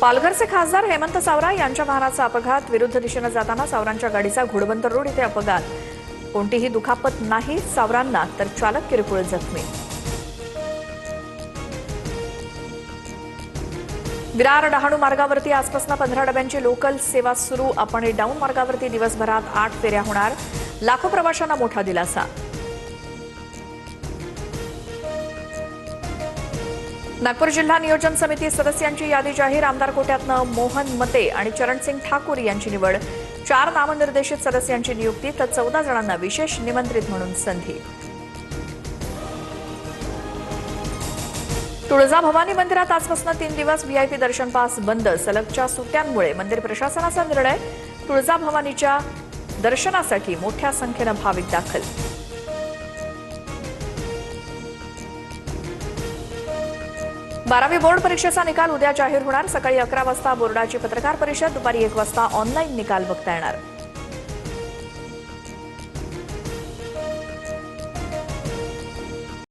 पालघरचे खासदार हेमंत सावरा यांच्या वाहनाचा अपघात. विरुद्ध दिशेने जाताना सावरांच्या गाडीचा घोडबंदर रोड इथे अपघात. कोणतीही दुखापत नाही सावरांना, तर चालक किरकोळ जखमी. विरार डहाणू मार्गावरती आजपासून 15 डब्यांची लोकल सेवा सुरू. अप आणि डाऊन मार्गावरती दिवसभरात 8 फेऱ्या होणार. लाखो प्रवाशांना मोठा दिलासा. नागपूर जिल्हा नियोजन समिती सदस्यांची यादी जाहीर. आमदार कोट्यातनं मोहन मते आणि चरणसिंग ठाकूर यांची निवड. 4 नामनिर्देशित सदस्यांची नियुक्ती, तर 14 जणांना विशेष निमंत्रित म्हणून संधी. तुळजाभवानी मंदिरात आजपासून 3 दिवस व्हीआयपी दर्शन पास बंद. सलगच्या सुट्ट्यांमुळे मंदिर प्रशासनाचा निर्णय. तुळजाभवानीच्या दर्शनासाठी मोठ्या संख्येनं भाविक दाखल. 12वी बोर्ड परीक्षेचा निकाल उद्या जाहीर होणार. सकाळी 11 वाजता बोर्डाची पत्रकार परिषद, दुपारी 1 वाजता ऑनलाईन निकाल बघता येणार.